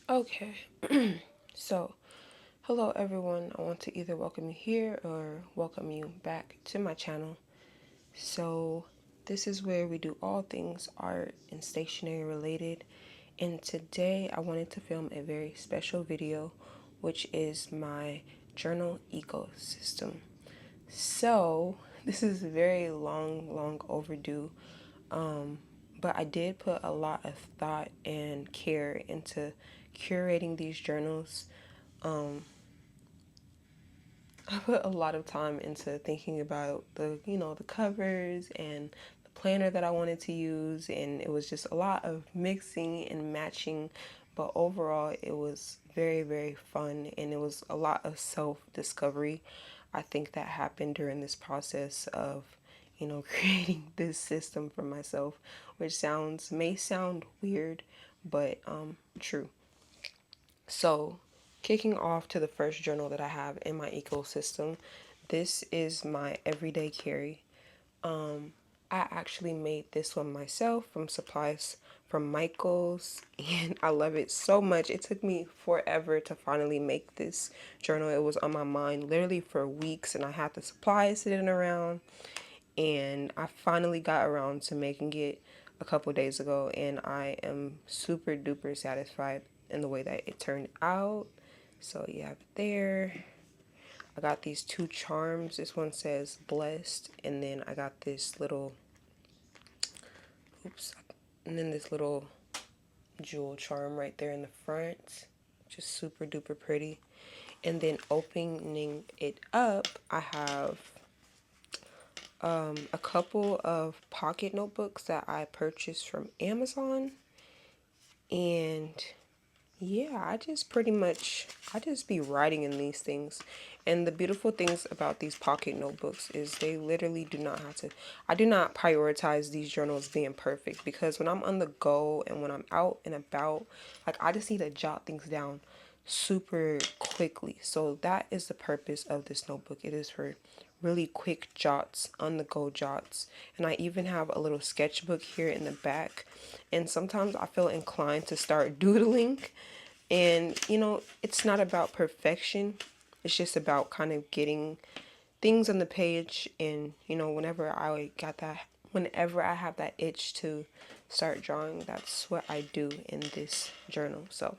Okay, so hello everyone. I want to either welcome you here or welcome you back to my channel. So, this is where we do all things art and stationery related. And today I wanted to film a very special video, which is my journal ecosystem. So, this is very long overdue. But I did put a lot of thought and care into curating these journals. I put a lot of time into thinking about the covers and the planner that I wanted to use, and it was just a lot of mixing and matching, but overall it was very fun, and it was a lot of self-discovery. I think that happened during this process of, creating this system for myself, which may sound weird, but true. So, kicking off to the first journal that I have in my ecosystem, this is my everyday carry. I actually made this one myself from supplies from Michael's, and I love it so much. It took me forever to finally make this journal. It was on my mind literally for weeks, and I had the supplies sitting around, and I finally got around to making it a couple days ago, and I am super duper satisfied in the way that it turned out. So you have it there. I got these two charms. This one says blessed, and then I got this little, oops, and then this little jewel charm right there in the front. Just super duper pretty. And then opening it up, I have a couple of pocket notebooks that I purchased from Amazon. And yeah, I just be writing in these things. And the beautiful things about these pocket notebooks is they literally do not have to, I do not prioritize these journals being perfect, because when I'm on the go and when I'm out and about, like I just need to jot things down super quickly. So that is the purpose of this notebook. It is for really quick jots, on the go jots. And I even have a little sketchbook here in the back. And sometimes I feel inclined to start doodling. And, it's not about perfection. It's just about kind of getting things on the page. And, whenever I have that itch to start drawing, that's what I do in this journal. So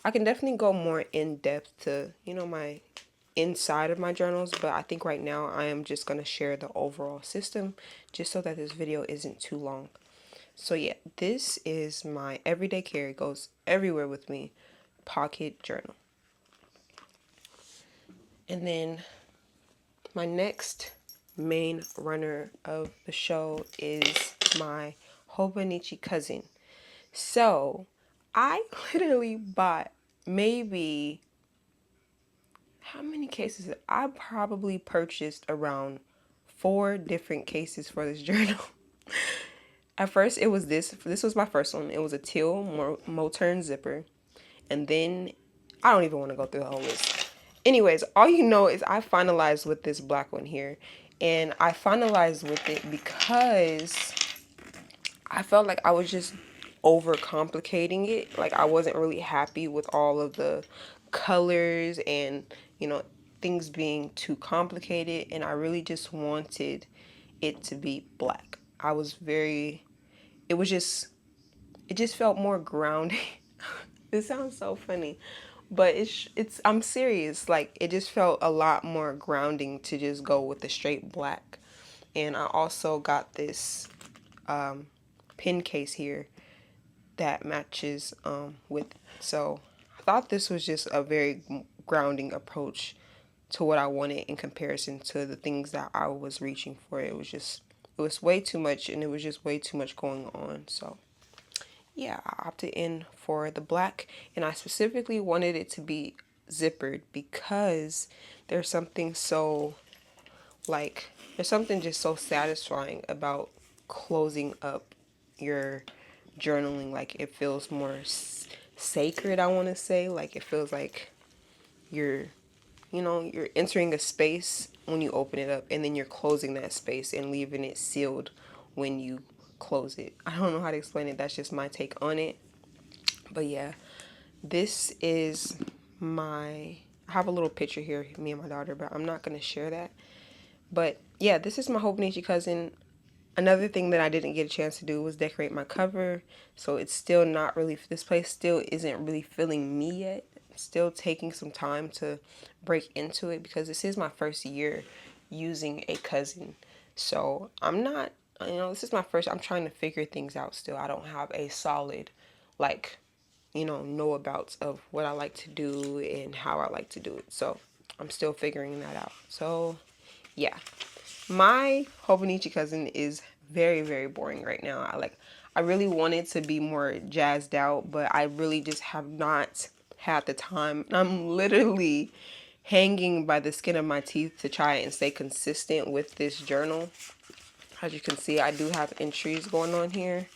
I can definitely go more in depth to, my inside of my journals, but I think right now I am just going to share the overall system just so that this video isn't too long. So yeah, this is my everyday carry, goes everywhere with me, pocket journal. And then my next main runner of the show is my Hobonichi cousin. So I literally bought maybe, how many cases? I probably purchased around 4 different cases for this journal. At first, it was this was my first one. It was a teal Moturn zipper. And then, I don't even want to go through the whole list. Anyways, all you know is I finalized with this black one here. And I finalized with it because I felt like I was just overcomplicating it. Like I wasn't really happy with all of the colors and, things being too complicated. And I really just wanted it to be black. It was just, it just felt more grounding. It sounds so funny, but I'm serious. Like it just felt a lot more grounding to just go with the straight black. And I also got this pin case here that matches with. So I thought this was just a very grounding approach to what I wanted in comparison to the things that I was reaching for. It was way too much, and it was just way too much going on. So yeah, I opted in for the black, and I specifically wanted it to be zippered because there's something so there's something just so satisfying about closing up your journaling. Like it feels more sacred, I want to say. Like it feels like you're you're entering a space when you open it up, and then you're closing that space and leaving it sealed when you close it. I don't know how to explain it. That's just my take on it. But yeah, This is I have a little picture here, me and my daughter, but I'm not going to share that. But yeah, this is my Hobonichi cousin. Another thing that I didn't get a chance to do was decorate my cover. So it's still not really, this place still isn't really feeling me yet. Still taking some time to break into it because this is my first year using a cousin. So I'm not, this is my first, I'm trying to figure things out still. I don't have a solid, like, know abouts of what I like to do and how I like to do it. So I'm still figuring that out. So yeah, my Hobonichi cousin is very, very boring right now. I really wanted to be more jazzed out, but I really just have not had the time. I'm literally hanging by the skin of my teeth to try and stay consistent with this journal. As you can see, I do have entries going on here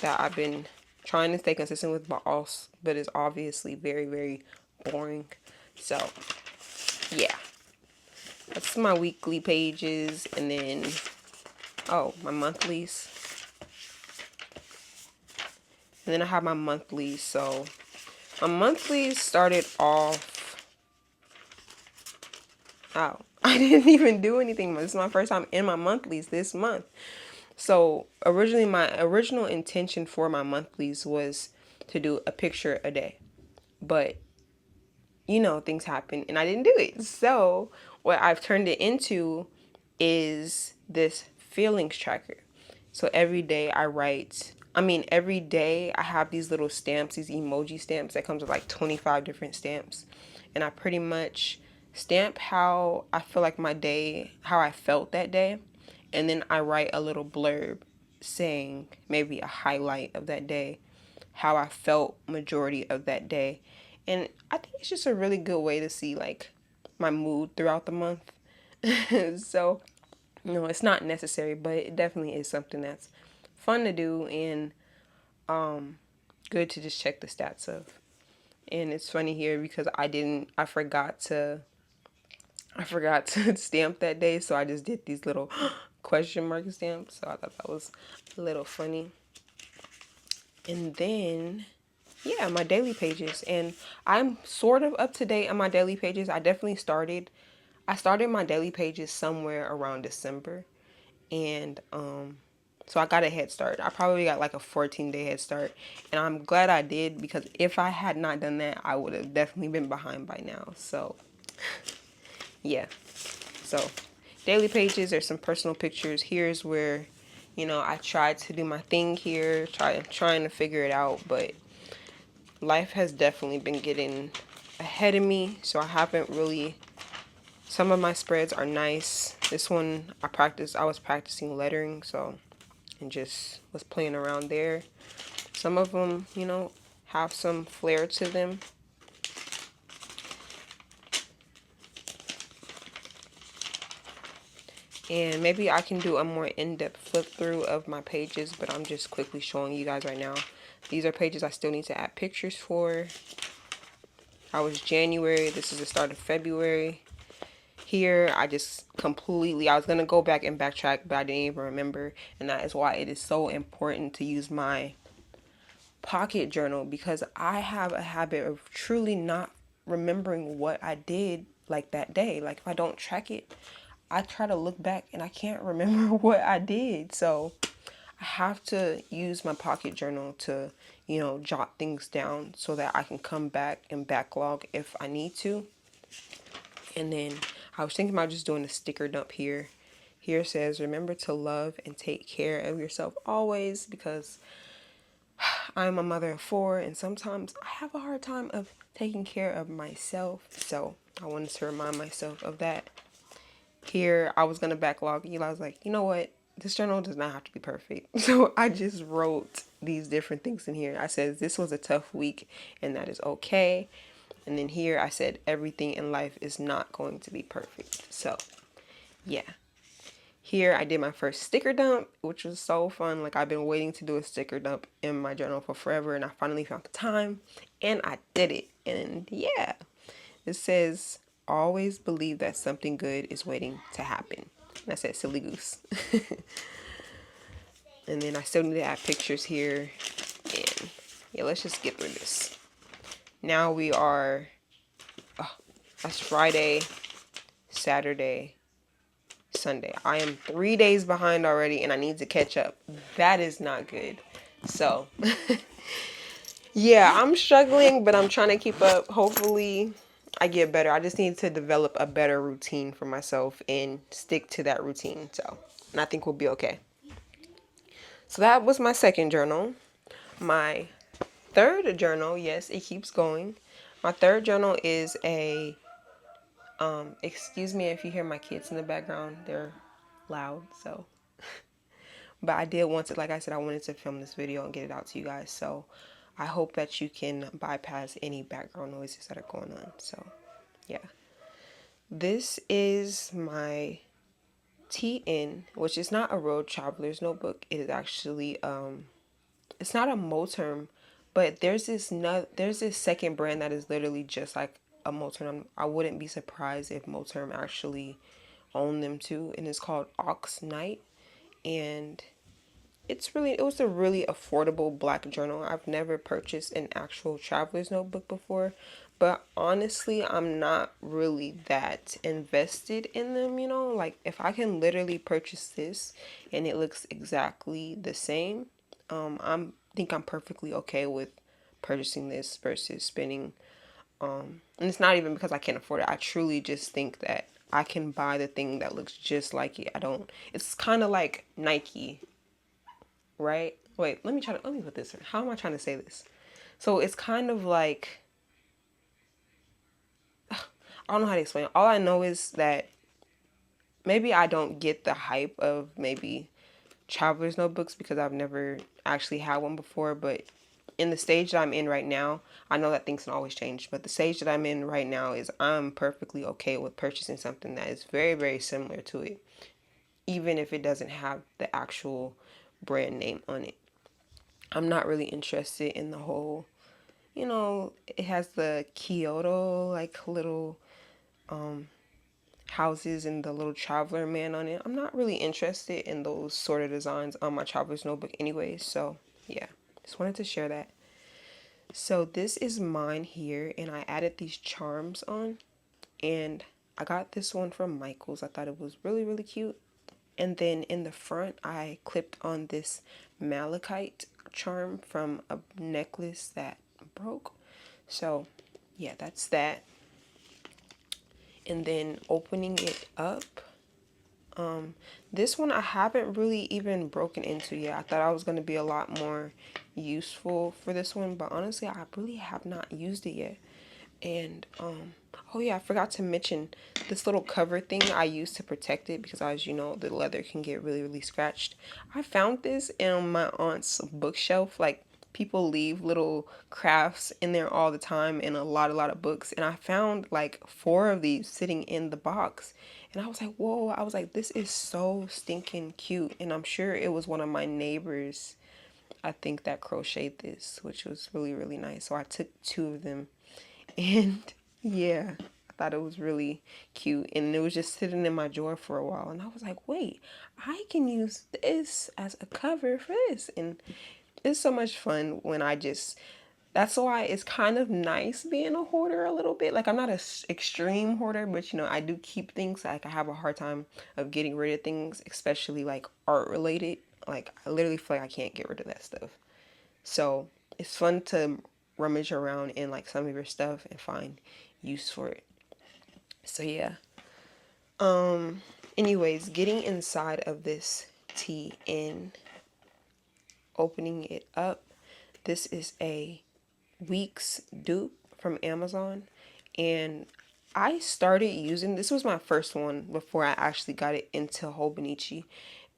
that I've been trying to stay consistent with, but it's obviously very, very boring. So yeah, that's my weekly pages, and then my monthlies. And then I have my monthlies. So my monthlies started off. Oh, I didn't even do anything. This is my first time in my monthlies this month. So originally, my original intention for my monthlies was to do a picture a day. But things happen and I didn't do it. So what I've turned it into is this feelings tracker. So every day every day I have these little stamps, these emoji stamps that comes with like 25 different stamps. And I pretty much stamp how I feel like my day, how I felt that day. And then I write a little blurb saying maybe a highlight of that day, how I felt majority of that day. And I think it's just a really good way to see like my mood throughout the month. So, it's not necessary, but it definitely is something that's fun to do and good to just check the stats of. And it's funny here because I forgot to stamp that day, so I just did these little question mark stamps. So I thought that was a little funny. And then yeah, my daily pages, and I'm sort of up to date on my daily pages. I started my daily pages somewhere around December, and so I got a head start. I probably got like a 14-day head start, and I'm glad I did because if I had not done that, I would have definitely been behind by now. So yeah, so daily pages are some personal pictures. Here's where I tried to do my thing here, trying to figure it out, but life has definitely been getting ahead of me, so I haven't really. Some of my spreads are nice. This one I was practicing lettering, so and just was playing around there. Some of them, have some flair to them. And maybe I can do a more in-depth flip through of my pages, but I'm just quickly showing you guys right now. These are pages I still need to add pictures for. I was January. This is the start of February. Here, I was going to go back and backtrack, but I didn't even remember. And that is why it is so important to use my pocket journal, because I have a habit of truly not remembering what I did like that day. Like if I don't track it, I try to look back and I can't remember what I did. So I have to use my pocket journal to, jot things down so that I can come back and backlog if I need to. And then I was thinking about just doing a sticker dump here. Here it says, remember to love and take care of yourself always, because I'm a mother of 4 and sometimes I have a hard time of taking care of myself. So I wanted to remind myself of that. Here, I was going to backlog. I was like, you know what? This journal does not have to be perfect. So I just wrote these different things in here. I said, this was a tough week and that is okay. And then here I said, everything in life is not going to be perfect. So yeah. Here I did my first sticker dump, which was so fun. Like I've been waiting to do a sticker dump in my journal for forever, and I finally found the time and I did it. And yeah, it says, always believe that something good is waiting to happen. And I said, silly goose. And then I still need to add pictures here. And yeah, let's just get through this. Now we are, that's Friday, Saturday, Sunday. I am 3 days behind already and I need to catch up. That is not good. So, yeah, I'm struggling, but I'm trying to keep up. Hopefully, I get better. I just need to develop a better routine for myself and stick to that routine. So, and I think we'll be okay. So, that was my second journal. My third journal, yes, it keeps going. My third journal is a, excuse me if you hear my kids in the background, they're loud, so. But I did want to, like I said, I wanted to film this video and get it out to you guys. So I hope that you can bypass any background noises that are going on. So yeah. This is my TN, which is not a road traveler's notebook. It is actually, it's not a Moterm, but there's this second brand that is literally just like a Moterm. I wouldn't be surprised if Moterm actually owned them too. And it's called Ox Night. And it was a really affordable black journal. I've never purchased an actual traveler's notebook before, but honestly, I'm not really that invested in them, you know? Like if I can literally purchase this and it looks exactly the same, think I'm perfectly okay with purchasing this versus spending and it's not even because I can't afford it. I truly just think that I can buy the thing that looks just like it. I don't It's kind of like Nike, right? Wait, let me put this in. How am I trying to say this? So it's kind of like, I don't know how to explain it. All I know is that maybe I don't get the hype of maybe traveler's notebooks because I've never actually had one before, but in the stage that I'm in right now, I know that things can always change, but the stage that I'm in right now is I'm perfectly okay with purchasing something that is very, very similar to it, even if it doesn't have the actual brand name on it. I'm not really interested in the whole, it has the Kyoto like little houses and the little traveler man on it. I'm not really interested in those sort of designs on my traveler's notebook anyway. So yeah, just wanted to share that. So this is mine here, and I added these charms on, and I got this one from Michael's. I thought it was really, really cute. And then in the front, I clipped on this malachite charm from a necklace that broke. So yeah, that's that. And then opening it up, this one I haven't really even broken into yet. I thought I was going to be a lot more useful for this one, but honestly I really have not used it yet. And oh yeah, I forgot to mention this little cover thing I use to protect it because, as you know, the leather can get really, really scratched. I found this in my aunt's bookshelf. Like, people leave little crafts in there all the time and a lot of books. And I found like 4 of these sitting in the box. And I was like, whoa, I was like, this is so stinking cute. And I'm sure it was one of my neighbors, I think, that crocheted this, which was really, really nice. So I took 2 of them and yeah, I thought it was really cute. And it was just sitting in my drawer for a while. And I was like, wait, I can use this as a cover for this. And it's so much fun when that's why it's kind of nice being a hoarder a little bit. Like, I'm not an extreme hoarder, but I do keep things. Like, I have a hard time of getting rid of things, especially like art related. Like, I literally feel like I can't get rid of that stuff. So it's fun to rummage around in like some of your stuff and find use for it. So yeah. Anyways, getting inside of this tea and opening it up. This is a Weeks dupe from Amazon, and I started using this was my first one before I actually got it into Hobonichi.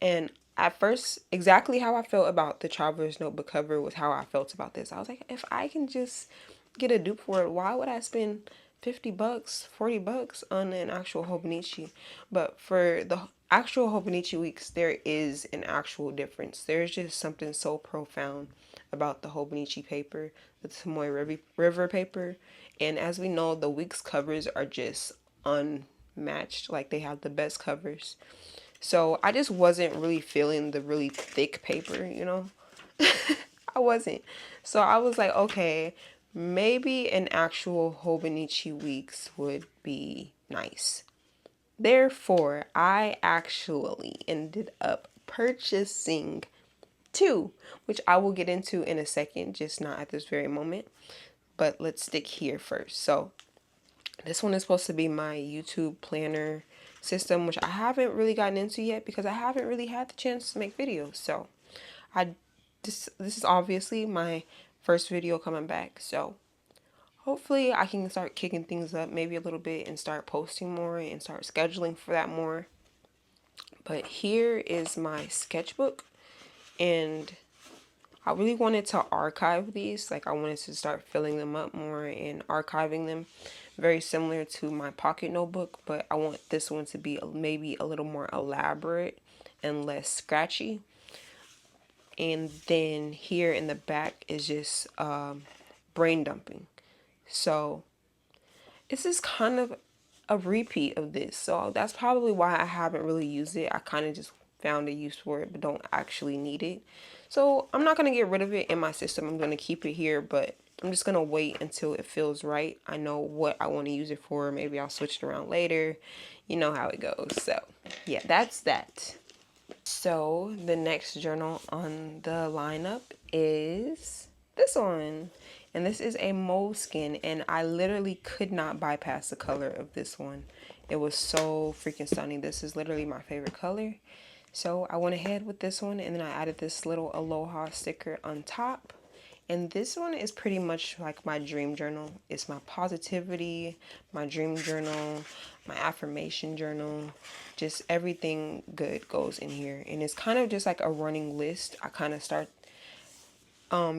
And at first, exactly how I felt about the Traveler's Notebook cover was how I felt about this. I was like, if I can just get a dupe for it, why would I spend $50, $40 on an actual Hobonichi? But for the actual Hobonichi weeks, there is an actual difference. There's just something so profound about the Hobonichi paper, the Tomoe River paper. And as we know, the week's covers are just unmatched. Like, they have the best covers. So I just wasn't really feeling the really thick paper, I wasn't. So I was like, okay, maybe an actual Hobonichi Weeks would be nice. Therefore, I actually ended up purchasing two, which I will get into in a second, just not at this very moment. But let's stick here first. So this one is supposed to be my YouTube planner system, which I haven't really gotten into yet because I haven't really had the chance to make videos. So I this is obviously my first video coming back. So hopefully I can start kicking things up maybe a little bit and start posting more and start scheduling for that more. But here is my sketchbook, and I really wanted to archive these. Like I wanted to start filling them up more and archiving them, very similar to my pocket notebook, but I want this one to be maybe a little more elaborate and less scratchy. And then here in the back is just brain dumping. So this is kind of a repeat of this. So that's probably why I haven't really used it. I kind of just found a use for it, but don't actually need it. So I'm not going to get rid of it in my system. I'm going to keep it here, but I'm just going to wait until it feels right. I know what I want to use it for. Maybe I'll switch it around later. You know how it goes. So yeah, that's that. So the next journal on the lineup is this one. And this is a moleskin, and I literally could not bypass the color of this one. It was so freaking stunning. This is literally my favorite color. So I went ahead with this one, and then I added this little aloha sticker on top. And this one is pretty much like my dream journal. It's my positivity, my dream journal, my affirmation journal. Just everything good goes in here. And it's kind of just like a running list. I kind of start,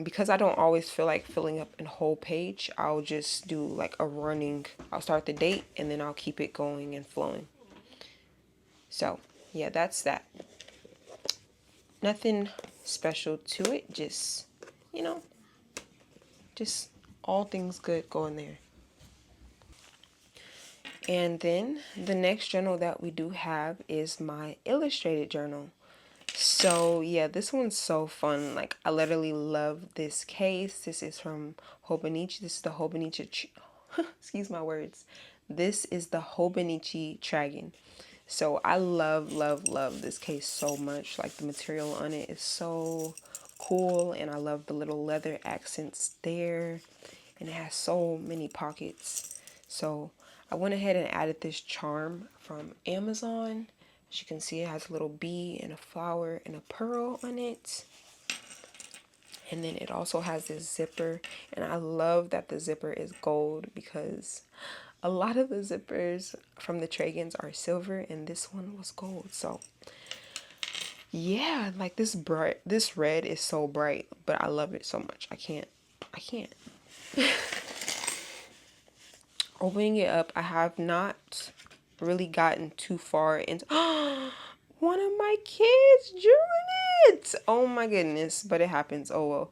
because I don't always feel like filling up a whole page, I'll just do like I'll start the date and then I'll keep it going and flowing. So yeah, that's that. Nothing special to it, just, you know, just all things good going there. And then the next journal that we do have is my illustrated journal. So yeah, this one's so fun. Like I literally love this case. This is from Hobonichi. This is the Hobonichi, excuse my words. This is the Hobonichi Dragon. So I love this case so much. Like the material on it is so cool, and I love the little leather accents there, and it has so many pockets. So I went ahead and added this charm from Amazon. As you can see, it has a little bee and a flower and a pearl on it. And then it also has this zipper, and I love that the zipper is gold because a lot of the zippers from the Tragans are silver and this one was gold. So yeah, like this red is so bright, but I love it so much. I can't. Opening it up, I have not really gotten too far into one of my kids drew it. Oh my goodness, but it happens. Oh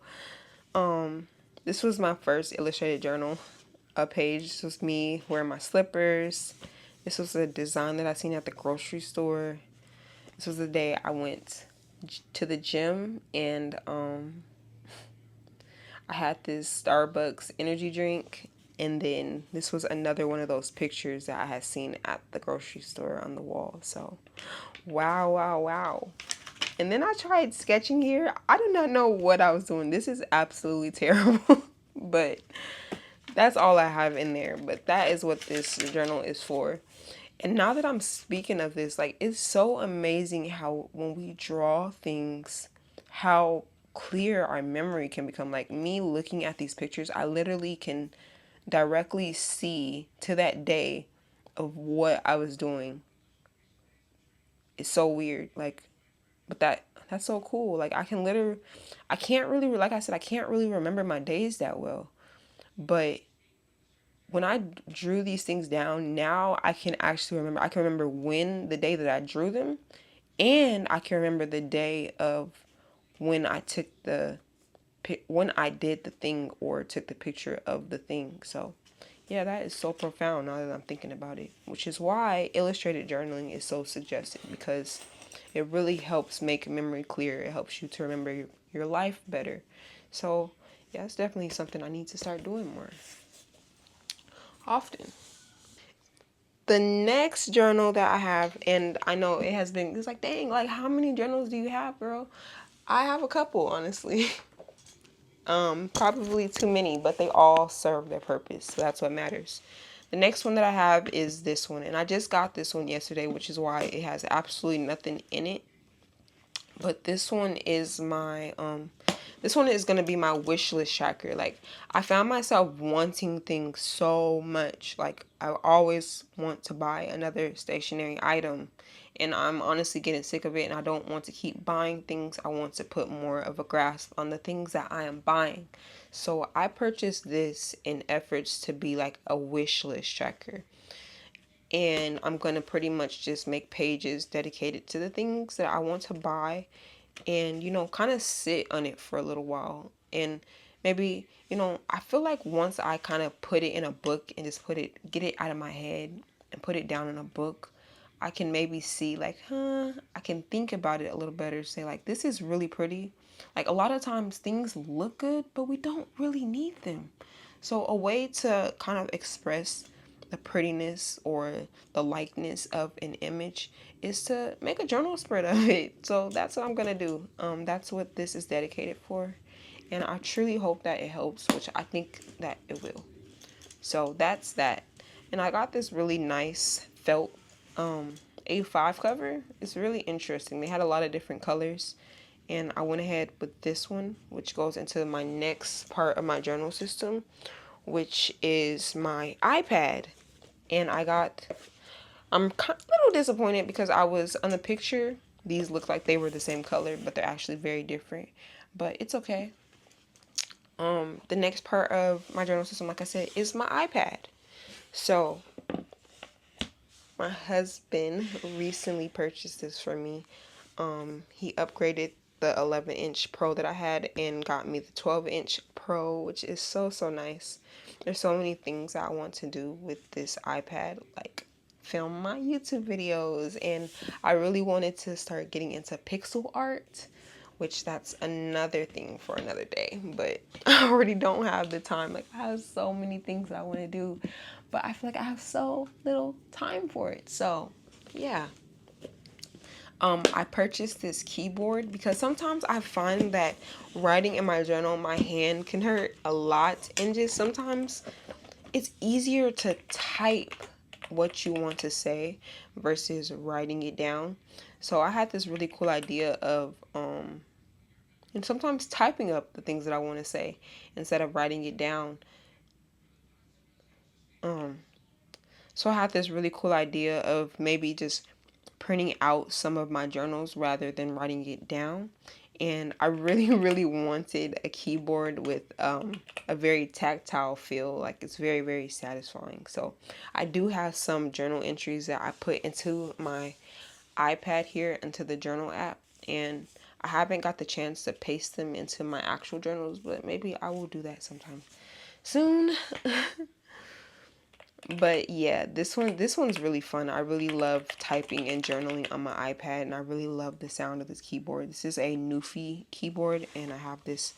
well. This was my first illustrated journal page. This was me wearing my slippers. This was a design that I seen at the grocery store. This was the day I went to the gym, and I had this Starbucks energy drink, and then this was another one of those pictures that I had seen at the grocery store on the wall. So wow. And then I tried sketching here. I do not know what I was doing. This is absolutely terrible. But that's all I have in there. But that is what this journal is for. And now that I'm speaking of this, like, it's so amazing how when we draw things, how clear our memory can become. Like me looking at these pictures, I literally can directly see to that day of what I was doing. It's so weird. Like, but that's so cool. Like I can't really, like I said, I can't really remember my days that well. But when I drew these things down, now I can actually remember. I can remember when the day that I drew them, and I can remember the day of when I took when I did the thing or took the picture of the thing. So yeah, that is so profound now that I'm thinking about it, which is why illustrated journaling is so suggested, because it really helps make memory clear. It helps you to remember your life better. So Yeah, it's definitely something I need to start doing more often. The next journal that I have, and I know it has been, it's like, dang, like how many journals do you have, girl? I have a couple, honestly. Probably too many, but they all serve their purpose. So that's what matters. The next one that I have is this one, and I just got this one yesterday, which is why it has absolutely nothing in it. But this one is gonna be my wish list tracker. Like, I found myself wanting things so much. Like, I always want to buy another stationary item, and I'm honestly getting sick of it, and I don't want to keep buying things. I want to put more of a grasp on the things that I am buying. So I purchased this in efforts to be like a wish list tracker, and I'm going to pretty much just make pages dedicated to the things that I want to buy, and kind of sit on it for a little while. And maybe, I feel like once I kind of put it in a book and just get it out of my head and put it down in a book, I can maybe see like, I can think about it a little better, say like, this is really pretty. Like, a lot of times things look good, but we don't really need them. So a way to kind of express the prettiness or the likeness of an image is to make a journal spread of it. So that's what I'm gonna do. That's what this is dedicated for, and I truly hope that it helps, which I think that it will. So that's that. And I got this really nice felt A5 cover. It's really interesting. They had a lot of different colors, and I went ahead with this one, which goes into my next part of my journal system, which is my iPad. And I'm a little disappointed because I was on the picture. These look like they were the same color, but they're actually very different. But it's okay. The next part of my journal system, like I said, is my iPad. So my husband recently purchased this for me. He upgraded the 11-inch Pro that I had and got me the 12-inch Pro, which is so, so nice. There's so many things that I want to do with this iPad, like film my YouTube videos, and I really wanted to start getting into pixel art, which that's another thing for another day, but I already don't have the time. Like, I have so many things I want to do, but I feel like I have so little time for it. So yeah, I purchased this keyboard because sometimes I find that writing in my journal, my hand can hurt a lot, and just sometimes it's easier to type what you want to say versus writing it down. So I had this really cool idea of and sometimes typing up the things that I want to say instead of writing it down. Um, so I had this really cool idea of maybe just printing out some of my journals rather than writing it down. And I really, really wanted a keyboard with a very tactile feel. Like, it's very, very satisfying. So I do have some journal entries that I put into my iPad here, into the journal app. And I haven't got the chance to paste them into my actual journals, but maybe I will do that sometime soon. But yeah, this one's really fun. I really love typing and journaling on my iPad, and I really love the sound of this keyboard. This is a Newfie keyboard, and I have this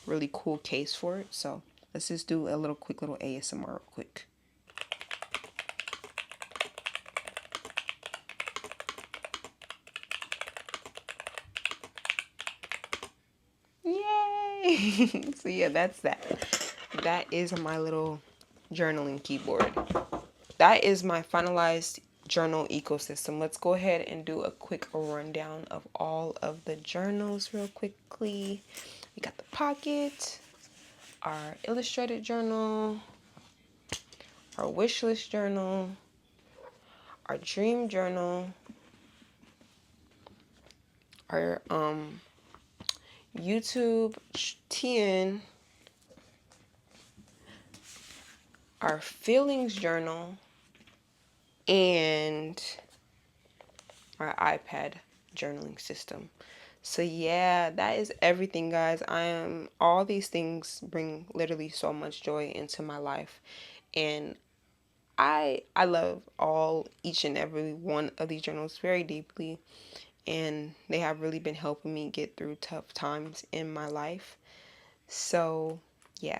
really cool case for it. So let's just do a little quick little ASMR real quick. Yay! So yeah, that's that. That is my little journaling keyboard. That is my finalized journal ecosystem. Let's go ahead and do a quick rundown of all of the journals real quickly. We got the pocket, our illustrated journal, our wish list journal, our dream journal, our YouTube TN, our feelings journal, and our iPad journaling system. So yeah, that is everything, guys. All these things bring literally so much joy into my life, and I love each and every one of these journals very deeply, and they have really been helping me get through tough times in my life. So yeah,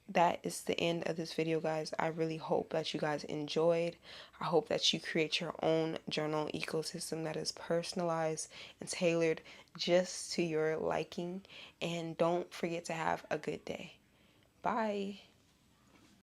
that is the end of this video, guys. I really hope that you guys enjoyed. I hope that you create your own journal ecosystem that is personalized and tailored just to your liking. And don't forget to have a good day. Bye.